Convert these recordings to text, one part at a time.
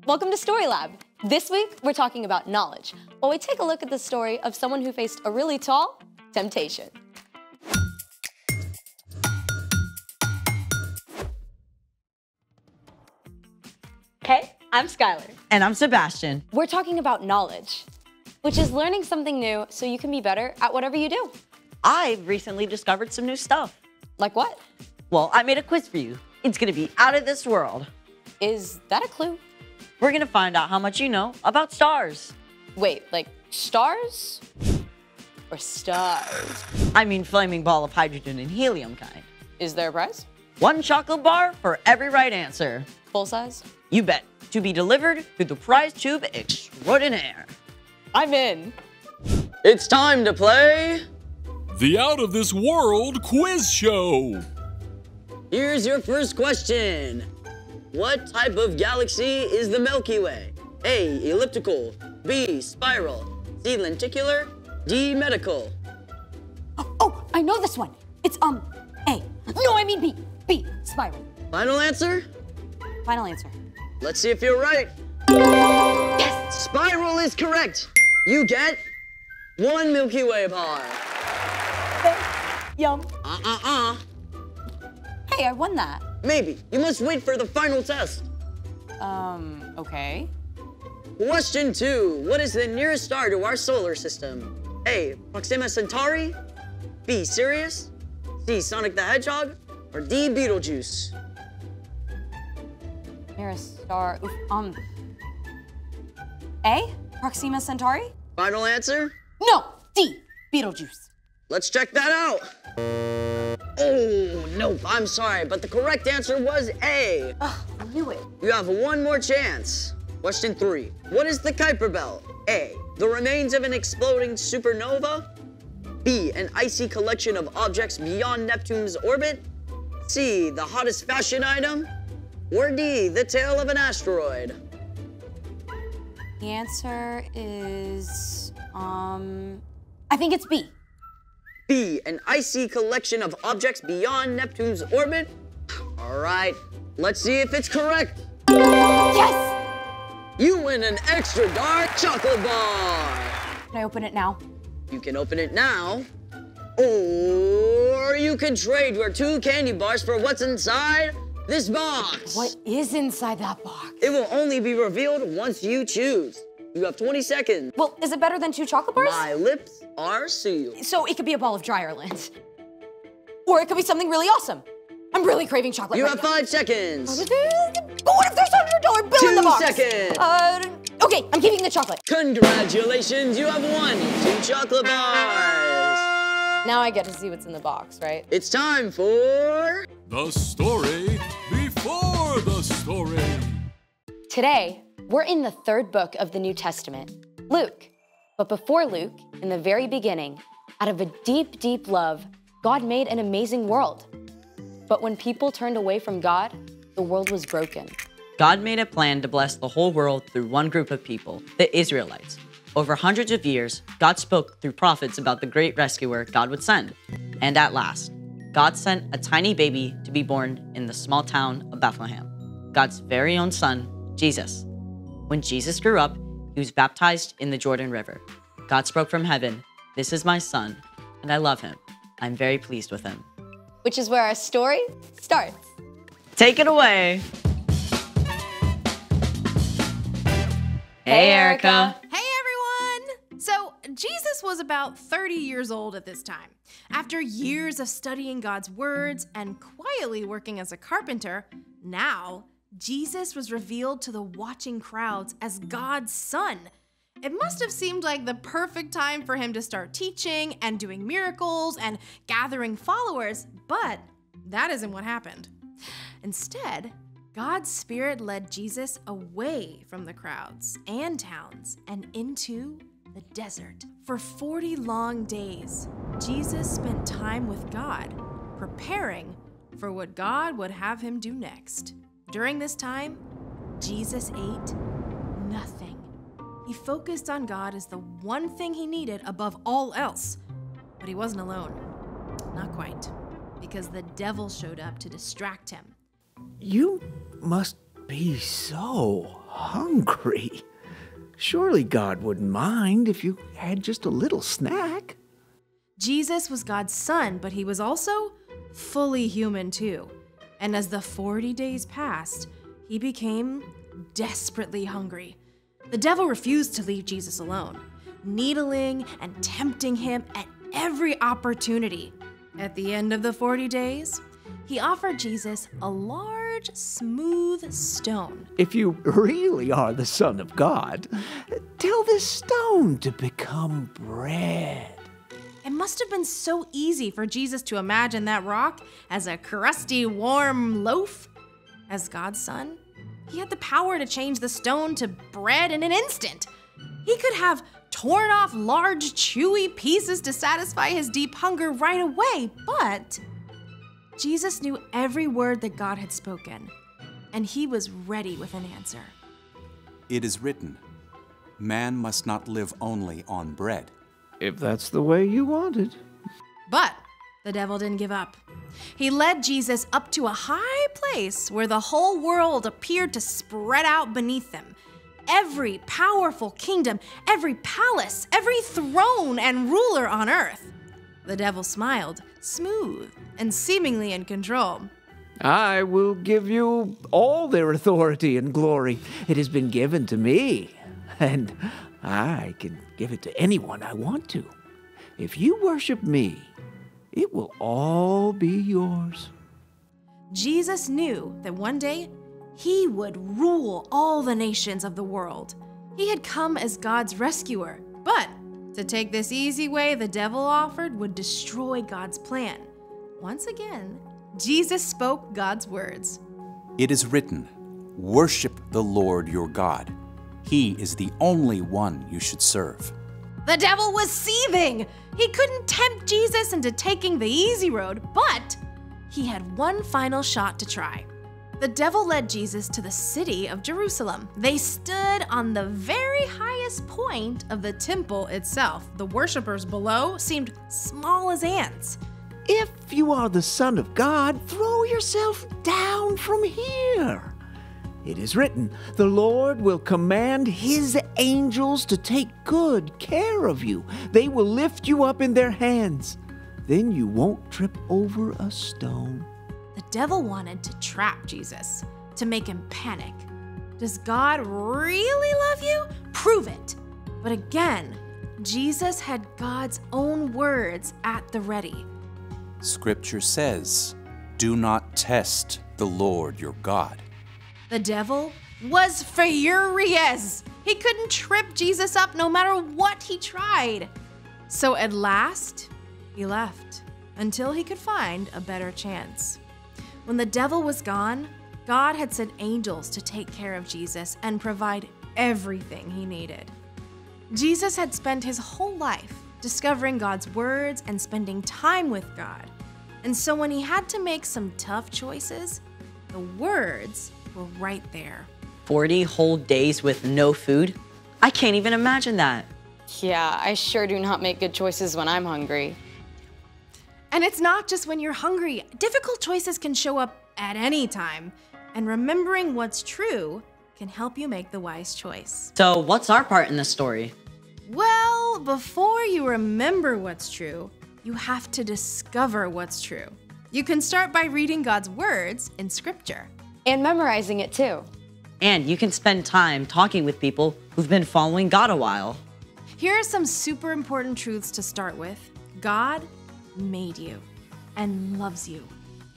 Welcome to Story Lab. This week, we're talking about knowledge, while we take a look at the story of someone who faced a really tall temptation. Hey, I'm Skylar. And I'm Sebastian. We're talking about knowledge, which is learning something new so you can be better at whatever you do. I've recently discovered some new stuff. Like what? Well, I made a quiz for you. It's gonna be out of this world. Is that a clue? We're gonna find out how much you know about stars. Wait, like stars? Or stars? I mean flaming ball of hydrogen and helium kind. Is there a prize? 1 chocolate bar for every right answer. Full size? You bet. To be delivered through the prize tube extraordinaire. I'm in. It's time to play The Out of This World Quiz Show. Here's your first question. What type of galaxy is the Milky Way? A, elliptical, B, spiral, C, lenticular, D, medical. Oh, I know this one. It's, A. No, I mean B. B, spiral. Final answer? Final answer. Let's see if you're right. Yes! Spiral is correct. You get 1 Milky Way bar. Yum. Hey, I won that. Maybe. You must wait for the final test. Okay. Question 2. What is the nearest star to our solar system? A, Proxima Centauri, B, Sirius, C, Sonic the Hedgehog, or D, Betelgeuse? Nearest star. A? Proxima Centauri? Final answer? No! D. Betelgeuse. Let's check that out. Oh, nope, I'm sorry, but the correct answer was A. Ugh, I knew it. You have one more chance. Question 3. What is the Kuiper Belt? A, the remains of an exploding supernova. B, an icy collection of objects beyond Neptune's orbit. C, the hottest fashion item. Or D, the tail of an asteroid. The answer is, I think it's B. B, an icy collection of objects beyond Neptune's orbit. All right, let's see if it's correct. Yes! You win an extra dark chocolate bar. Can I open it now? You can open it now, or you can trade your 2 candy bars for what's inside this box. What is inside that box? It will only be revealed once you choose. You have 20 seconds. Well, is it better than 2 chocolate bars? My lips are sealed. So it could be a ball of Dryerland. Or it could be something really awesome. I'm really craving chocolate You right have now. 5 seconds. But what if there's a $100 bill in the 2 box? seconds. Okay, I'm keeping the chocolate. Congratulations, you have won 2 chocolate bars. Now I get to see what's in the box, right? It's time for The story before the story. Today, we're in the 3rd book of the New Testament, Luke. But before Luke, in the very beginning, out of a deep, deep love, God made an amazing world. But when people turned away from God, the world was broken. God made a plan to bless the whole world through one group of people, the Israelites. Over hundreds of years, God spoke through prophets about the great rescuer God would send. And at last, God sent a tiny baby to be born in the small town of Bethlehem, God's very own son, Jesus. When Jesus grew up, he was baptized in the Jordan River. God spoke from heaven, "This is my son, and I love him. I'm very pleased with him." Which is where our story starts. Take it away. Hey, Erica. Hey everyone! So, Jesus was about 30 years old at this time. After years of studying God's words and quietly working as a carpenter, now Jesus was revealed to the watching crowds as God's son. It must have seemed like the perfect time for him to start teaching and doing miracles and gathering followers, but that isn't what happened. Instead, God's Spirit led Jesus away from the crowds and towns and into the desert. For 40 long days, Jesus spent time with God, preparing for what God would have him do next. During this time, Jesus ate nothing. He focused on God as the one thing he needed above all else. But he wasn't alone. Not quite. Because the devil showed up to distract him. You must be so Hungry? Surely God wouldn't mind if you had just a little snack. Jesus was God's son, but he was also fully human too. And as the 40 days passed, he became desperately hungry. The devil refused to leave Jesus alone, needling and tempting him at every opportunity. At the end of the 40 days, he offered Jesus a large, smooth stone. If you really are the Son of God, tell this stone to become bread. It must have been so easy for Jesus to imagine that rock as a crusty, warm loaf. As God's son, he had the power to change the stone to bread in an instant. He could have torn off large, chewy pieces to satisfy his deep hunger right away, but Jesus knew every word that God had spoken, and he was ready with an answer. It is written, man must not live only on bread. If that's the way you want it. But the devil didn't give up. He led Jesus up to a high place where the whole world appeared to spread out beneath them. Every powerful kingdom, every palace, every throne and ruler on earth. The devil smiled, smooth and seemingly in control. I will give you all their authority and glory. It has been given to me, and I can give it to anyone I want to. If you worship me, it will all be yours. Jesus knew that one day he would rule all the nations of the world. He had come as God's rescuer, but to take this easy way the devil offered would destroy God's plan. Once again, Jesus spoke God's words. It is written, worship the Lord your God. He is the only one you should serve. The devil was seething. He couldn't tempt Jesus into taking the easy road, but he had one final shot to try. The devil led Jesus to the city of Jerusalem. They stood on the very highest point of the temple itself. The worshipers below seemed small as ants. If you are the Son of God, throw yourself down from here. It is written, the Lord will command his angels to take good care of you. They will lift you up in their hands. Then you won't trip over a stone. The devil wanted to trap Jesus, to make him panic. Does God really love you? Prove it. But again, Jesus had God's own words at the ready. Scripture says, do not test the Lord your God. The devil was furious. He couldn't trip Jesus up no matter what he tried. So at last, he left until he could find a better chance. When the devil was gone, God had sent angels to take care of Jesus and provide everything he needed. Jesus had spent his whole life discovering God's words and spending time with God. And so when he had to make some tough choices, the words were right there. 40 whole days with no food? I can't even imagine that. Yeah, I sure do not make good choices when I'm hungry. And it's not just when you're hungry. Difficult choices can show up at any time. And remembering what's true can help you make the wise choice. So what's our part in this story? Well, before you remember what's true, you have to discover what's true. You can start by reading God's words in Scripture. And memorizing it too. And you can spend time talking with people who've been following God a while. Here are some super important truths to start with. God made you and loves you.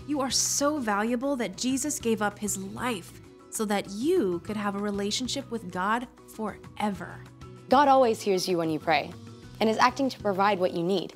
You are so valuable that Jesus gave up his life so that you could have a relationship with God forever. God always hears you when you pray and is acting to provide what you need,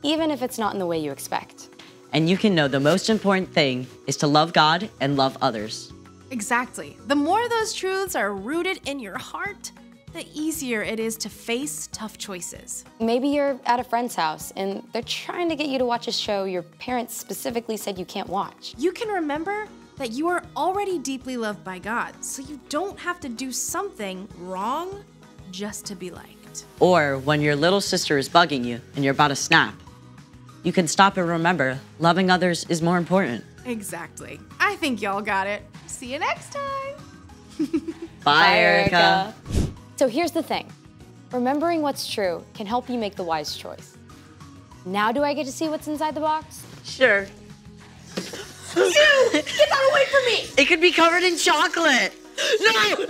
even if it's not in the way you expect. And you can know the most important thing is to love God and love others. Exactly. The more those truths are rooted in your heart, the easier it is to face tough choices. Maybe you're at a friend's house and they're trying to get you to watch a show your parents specifically said you can't watch. You can remember that you are already deeply loved by God, so you don't have to do something wrong just to be liked. Or when your little sister is bugging you and you're about to snap, you can stop and remember loving others is more important. Exactly. I think y'all got it. See you next time. Bye, Erica. So here's the thing. Remembering what's true can help you make the wise choice. Now do I get to see what's inside the box? Sure. Get that away from me! It could be covered in chocolate. No!